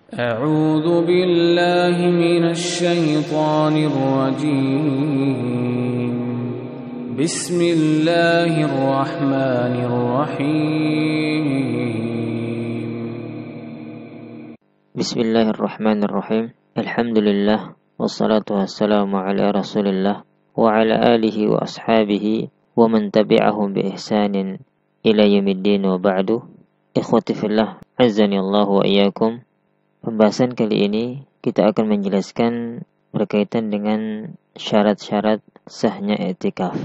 أعوذ بالله من الشيطان الرجيم بسم الله الرحمن الرحيم بسم الله الرحمن الرحيم الحمد لله والصلاة والسلام على رسول الله وعلى آله وأصحابه ومن تبعهم بإحسان إلى يوم الدين وبعد. Ikhwati fillah, azani Allah wa iyyakum. Pembahasan kali ini kita akan menjelaskan berkaitan dengan syarat-syarat sahnya i'tikaf.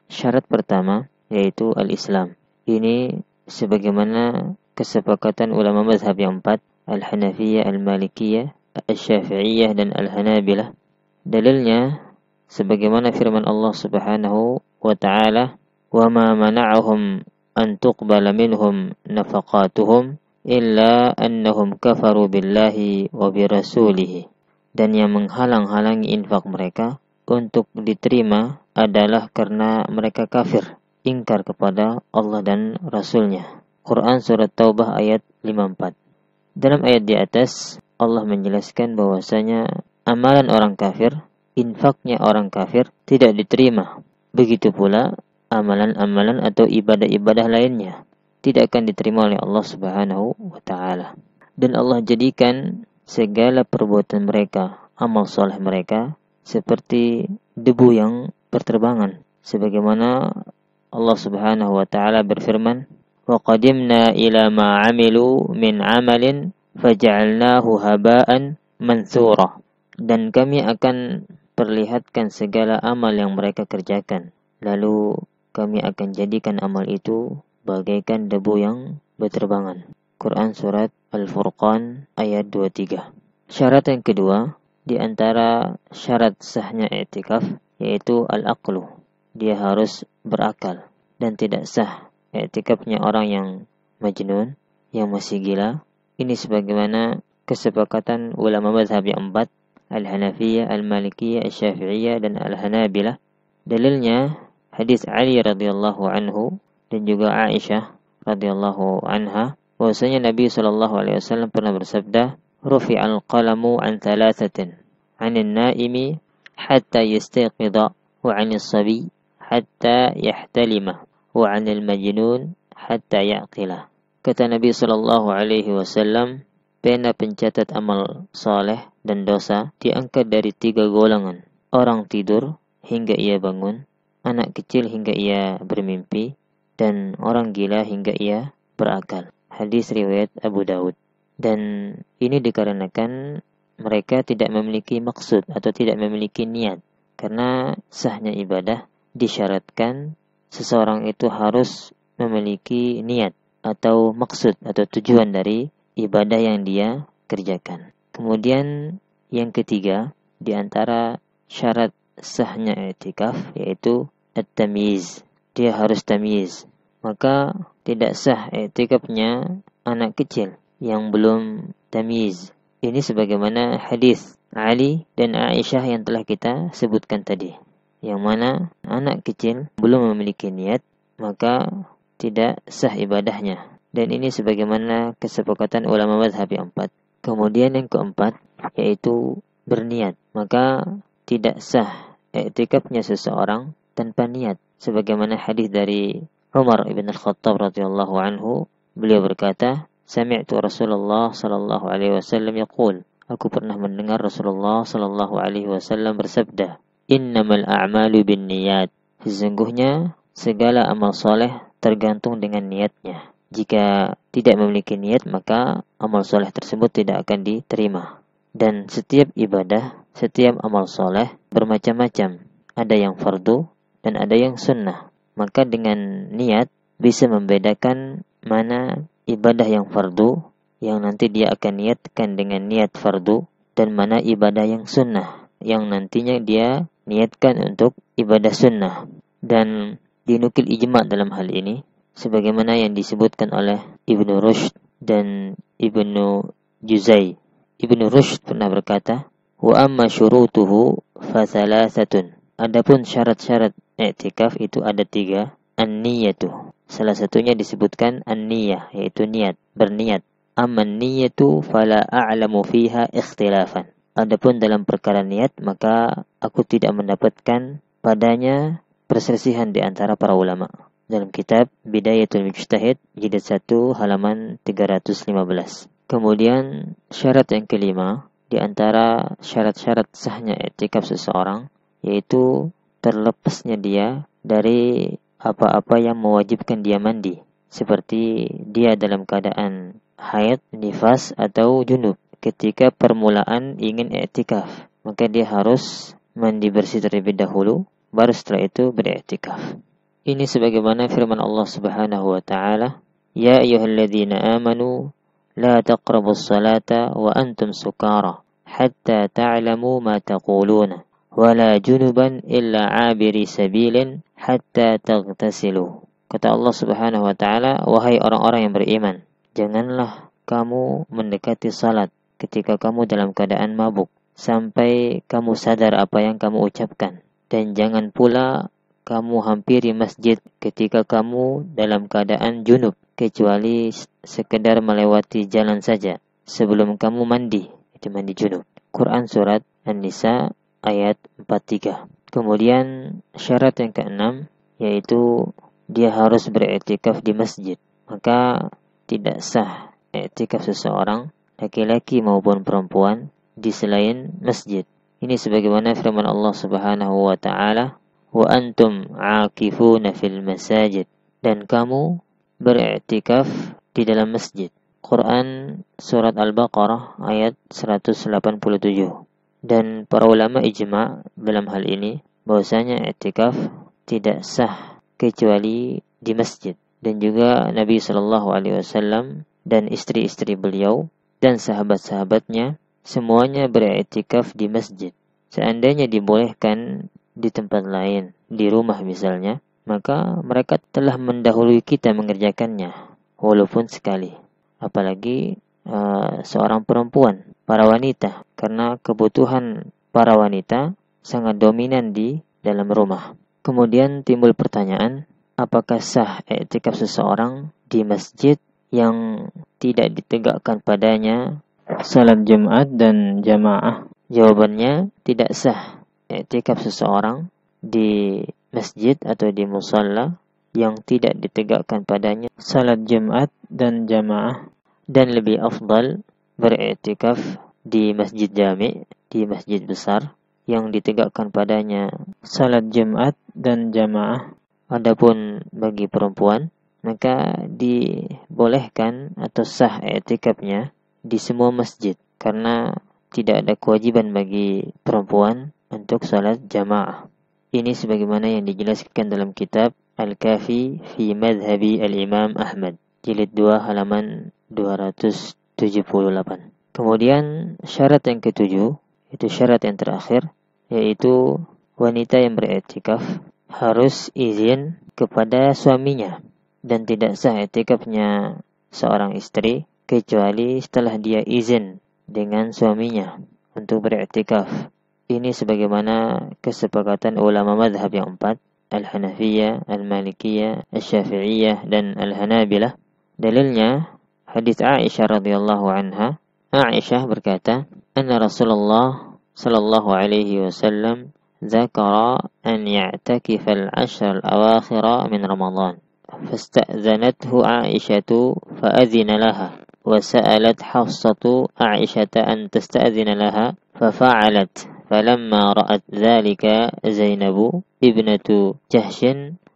Syarat pertama yaitu al-Islam. Ini sebagaimana kesepakatan ulama mazhab yang empat, Al-Hanafiyah, Al-Malikiyah, Al-Syafi'iyah, dan Al-Hanabilah. Dalilnya sebagaimana firman Allah Subhanahu wa ta'ala, "Wa ma mana'ahum an tuqbala minhum nafaqatuhum illa annahum kafaru billahi wa birasulihi." Dan yang menghalang-halangi infak mereka untuk diterima adalah karena mereka kafir, ingkar kepada Allah dan Rasulnya. Quran Surat Taubah ayat 54. Dalam ayat di atas Allah menjelaskan bahwasanya amalan orang kafir, infaknya orang kafir tidak diterima. Begitu pula amalan-amalan atau ibadah-ibadah lainnya tidak akan diterima oleh Allah Subhanahu wa ta'ala. Dan Allah jadikan segala perbuatan mereka, amal soleh mereka, seperti debu yang berterbangan. Sebagaimana Allah Subhanahu wa ta'ala berfirman, "Wa qadimna ila ma 'amilu min 'amalin faja'alnahu haba'an manthura." Dan kami akan perlihatkan segala amal yang mereka kerjakan, lalu kami akan jadikan amal itu bagaikan debu yang berterbangan. Quran Surat Al-Furqan ayat 23. Syarat yang kedua di antara syarat sahnya i'tikaf yaitu al-aqlu. Dia harus berakal, dan tidak sah i'tikafnya orang yang majnun, yang masih gila. Ini sebagaimana kesepakatan ulama mazhab yang empat, Al-Hanafiyah, Al-Malikiyah, Al-Syafi'iyah, dan Al-Hanabilah. Dalilnya hadis Ali radhiyallahu anhu dan juga Aisyah radhiyallahu anha, bahwasanya Nabi sallallahu alaihi wasallam pernah bersabda, "Rufi'al qalamu an thalathatin, 'anil naimi hatta yastayqidha, wa 'anis sabi hatta yahtalima, wa 'anil majnun hatta ya'qila." Kata Nabi sallallahu alaihi wasallam, pena pencatat amal saleh dan dosa diangkat dari 3 golongan: orang tidur hingga ia bangun, anak kecil hingga ia bermimpi, dan orang gila hingga ia berakal. Hadis riwayat Abu Daud. Dan ini dikarenakan mereka tidak memiliki maksud atau tidak memiliki niat. Karena sahnya ibadah disyaratkan seseorang itu harus memiliki niat atau maksud atau tujuan dari ibadah yang dia kerjakan. Kemudian yang ketiga di antara syarat sahnya i'tikaf yaitu at-tamyiz. Dia harus tamyiz. Maka tidak sah i'tikafnya anak kecil yang belum tamyiz. Ini sebagaimana hadis Ali dan Aisyah yang telah kita sebutkan tadi, yang mana anak kecil belum memiliki niat, maka tidak sah ibadahnya. Dan ini sebagaimana kesepakatan ulama mazhab yang empat. Kemudian yang keempat yaitu berniat. Maka tidak sah i'tikafnya seseorang tanpa niat. Sebagaimana hadis dari Umar ibn al-Khattab radhiyallahu anhu, beliau berkata, "Sami'tu Rasulullah sallallahu alaihi wasallam yaqul." Aku pernah mendengar Rasulullah sallallahu alaihi wasallam bersabda, "Innamal a'malu binniyat." Sesungguhnya segala amal soleh tergantung dengan niatnya. Jika tidak memiliki niat, maka amal soleh tersebut tidak akan diterima. Dan setiap ibadah, setiap amal soleh bermacam-macam. Ada yang fardu dan ada yang sunnah. Maka dengan niat bisa membedakan mana ibadah yang fardu yang nanti dia akan niatkan dengan niat fardu, dan mana ibadah yang sunnah yang nantinya dia niatkan untuk ibadah sunnah. Dan dinukil ijma' dalam hal ini sebagaimana yang disebutkan oleh Ibnu Rushd dan Ibnu Juzai. Ibnu Rushd pernah berkata, "Wa amma syurutuhu fa thalathatun." Adapun syarat-syarat i'tikaf itu ada 3. An-niyatu. Salah satunya disebutkan an-niyah, yaitu niat, berniat. amman niyatu fala a'lamu fiha ikhtilafan. Adapun dalam perkara niat, maka aku tidak mendapatkan padanya perselisihan di antara para ulama. Dalam kitab Bidayatul Mujtahid jilid 1 halaman 315. Kemudian syarat yang kelima di antara syarat-syarat sahnya i'tikaf seseorang, yaitu terlepasnya dia dari apa-apa yang mewajibkan dia mandi, seperti dia dalam keadaan haid, nifas atau junub. Ketika permulaan ingin i'tikaf, maka dia harus mandi bersih terlebih dahulu, baru setelah itu beriktikaf. Ini sebagaimana firman Allah Subhanahu wa taala, "Ya ayyuhalladzina amanu la taqrabus salata wa antum sukara hatta ta'lamu ma taquluna wa la junuban illa 'abiri sabilin hatta taghtasilu." Kata Allah Subhanahu wa taala, "Wahai orang-orang yang beriman, janganlah kamu mendekati salat ketika kamu dalam keadaan mabuk, sampai kamu sadar apa yang kamu ucapkan. Dan jangan pula kamu hampiri masjid ketika kamu dalam keadaan junub, kecuali sekedar melewati jalan saja sebelum kamu mandi." Itu mandi junub. Quran Surat An-Nisa ayat 43. Kemudian syarat yang keenam, yaitu dia harus beriktikaf di masjid. Maka tidak sah iktikaf seseorang, laki-laki maupun perempuan, di selain masjid. Ini sebagaimana firman Allah Subhanahu wa taala, "Wa antum 'akifuna fil masajid." Dan kamu beriktikaf di dalam masjid. Quran Surat Al-Baqarah ayat 187. Dan para ulama ijma' dalam hal ini bahwasanya i'tikaf tidak sah kecuali di masjid. Dan juga Nabi sallallahu alaihi wasallam dan istri-istri beliau dan sahabat-sahabatnya semuanya beriktikaf di masjid. Seandainya dibolehkan di tempat lain, di rumah misalnya, maka mereka telah mendahului kita mengerjakannya, walaupun sekali. Apalagi seorang perempuan, para wanita, karena kebutuhan para wanita sangat dominan di dalam rumah. Kemudian timbul pertanyaan, apakah sah i'tikaf seseorang di masjid yang tidak ditegakkan padanya salat Jumat dan jamaah? Jawabannya, tidak sah i'tikaf seseorang di masjid atau di musalla yang tidak ditegakkan padanya salat Jumat dan jamaah, dan lebih afdal beriktikaf di masjid jami', di masjid besar yang ditegakkan padanya salat Jumat dan jamaah. Adapun bagi perempuan, maka dibolehkan atau sah i'tikafnya di semua masjid, karena tidak ada kewajiban bagi perempuan untuk salat jamaah. Ini sebagaimana yang dijelaskan dalam kitab Al-Kafi fi Madhhabi Al-Imam Ahmad, jilid 2 halaman 278. Kemudian syarat yang ketujuh, itu syarat yang terakhir, yaitu wanita yang beriktikaf harus izin kepada suaminya, dan tidak sah i'tikafnya seorang istri kecuali setelah dia izin dengan suaminya untuk beriktikaf. Ini sebagaimana kesepakatan ulama mazhab yang 4, Al-Hanafiyah, Al-Malikiyah, Al-Syafi'iyah, dan Al-Hanabilah. Dalilnya hadis Aisyah radhiyallahu anha. Aisyah berkata, "Anna Rasulullah sallallahu alaihi wasallam dzakara an ya'takifa al-'ashr al-awakhir min Ramadan. Fasta'zanathu Aisyatu fa'adhina laha. وسألت حفصة عائشة أن تستأذن لها ففعلت. فلما رأت ذلك زينب ابنة جحش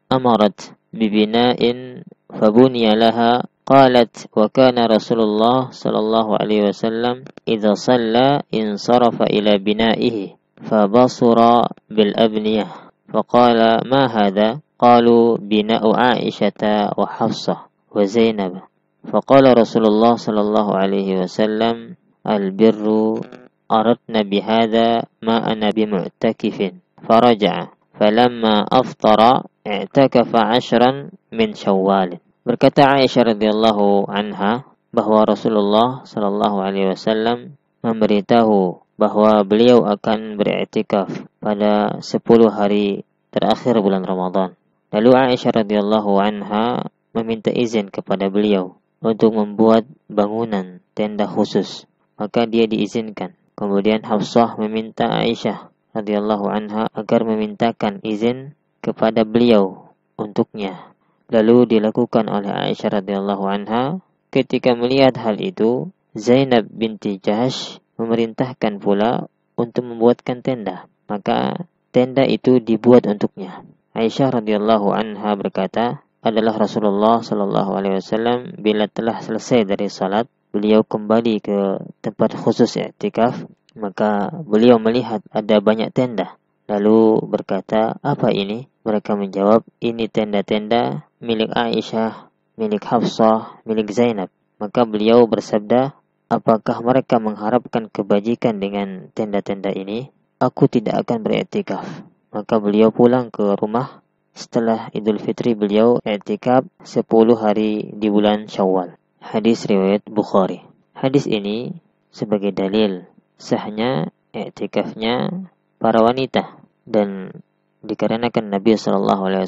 أمرت ببناء فبني لها. قالت وكان رسول الله صلى الله عليه وسلم إذا صلى انصرف إلى بنائه فبصر بالأبنية فقال ما هذا؟ قالوا بناء عائشة وحفصة وزينب. فقال رسول الله صلى الله عليه وسلم البر أردنا بهذا ما أنا بمعتكف. فرجع فلما أفطر اعتكف 10 من شوال. Berkata Aisyah radhiyallahu anha bahwa Rasulullah sallallahu alaihi wasallam memberitahu bahwa beliau akan beriktikaf pada 10 hari terakhir bulan Ramadan. Lalu Aisyah radhiyallahu anha meminta izin kepada beliau untuk membuat bangunan tenda khusus, maka dia diizinkan. Kemudian Hafsah meminta Aisyah radhiyallahu anha agar memintakan izin kepada beliau untuknya. Lalu dilakukan oleh Aisyah radhiyallahu anha. Ketika melihat hal itu, Zainab binti Jahsh memerintahkan pula untuk membuatkan tenda. Maka tenda itu dibuat untuknya. Aisyah radhiyallahu anha berkata, adalah Rasulullah sallallahu alaihi wasallam bila telah selesai dari salat, beliau kembali ke tempat khusus i'tikaf, maka beliau melihat ada banyak tenda. Lalu berkata, apa ini? Mereka menjawab, ini tenda-tenda milik Aisyah, milik Hafsah, milik Zainab. Maka beliau bersabda, apakah mereka mengharapkan kebajikan dengan tenda-tenda ini? Aku tidak akan beriktikaf. Maka beliau pulang ke rumah. Setelah Idul Fitri beliau i'tikaf 10 hari di bulan Syawal. Hadis riwayat Bukhari. Hadis ini sebagai dalil sahnya i'tikafnya para wanita, dan dikarenakan Nabi SAW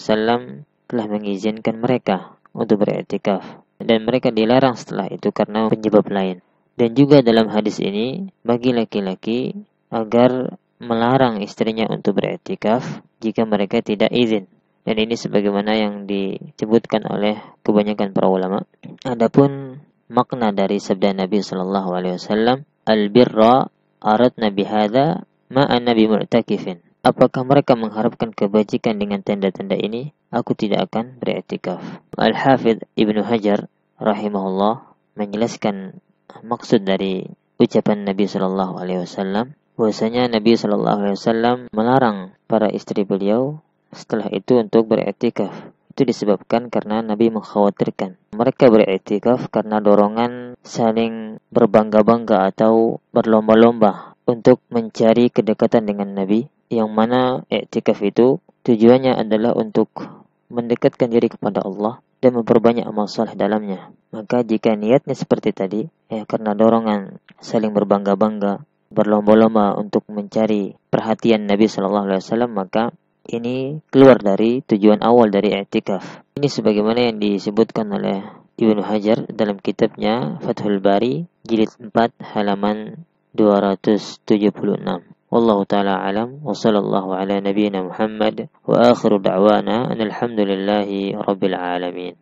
telah mengizinkan mereka untuk beriktikaf, dan mereka dilarang setelah itu karena penyebab lain. Dan juga dalam hadis ini bagi laki-laki agar melarang istrinya untuk beriktikaf jika mereka tidak izin. Dan ini sebagaimana yang disebutkan oleh kebanyakan para ulama. Adapun makna dari sabda Nabi sallallahu alaihi wasallam, al-birra aradna bihadza ma an-nabi mu'takifin. Apakah mereka mengharapkan kebajikan dengan tenda-tenda ini? Aku tidak akan beriktikaf. Al-Hafidz Ibnu Hajar rahimahullah menjelaskan maksud dari ucapan Nabi sallallahu alaihi wasallam, bahwasanya Nabi sallallahu alaihi wasallam melarang para istri beliau setelah itu untuk beriktikaf. Itu disebabkan karena Nabi mengkhawatirkan mereka beriktikaf karena dorongan saling berbangga-bangga atau berlomba-lomba untuk mencari kedekatan dengan Nabi, yang mana iktikaf itu tujuannya adalah untuk mendekatkan diri kepada Allah dan memperbanyak amal saleh dalamnya. Maka jika niatnya seperti tadi, karena dorongan saling berbangga-bangga, berlomba-lomba untuk mencari perhatian Nabi SAW, maka ini keluar dari tujuan awal dari i'tikaf. Ini sebagaimana yang disebutkan oleh Ibnu Hajar dalam kitabnya Fathul Bari jilid 4 halaman 276. Wallahu ta'ala alam wa sallallahu ala nabiyyina Muhammad wa akhiru da'wana alhamdulillahi rabbil alamin.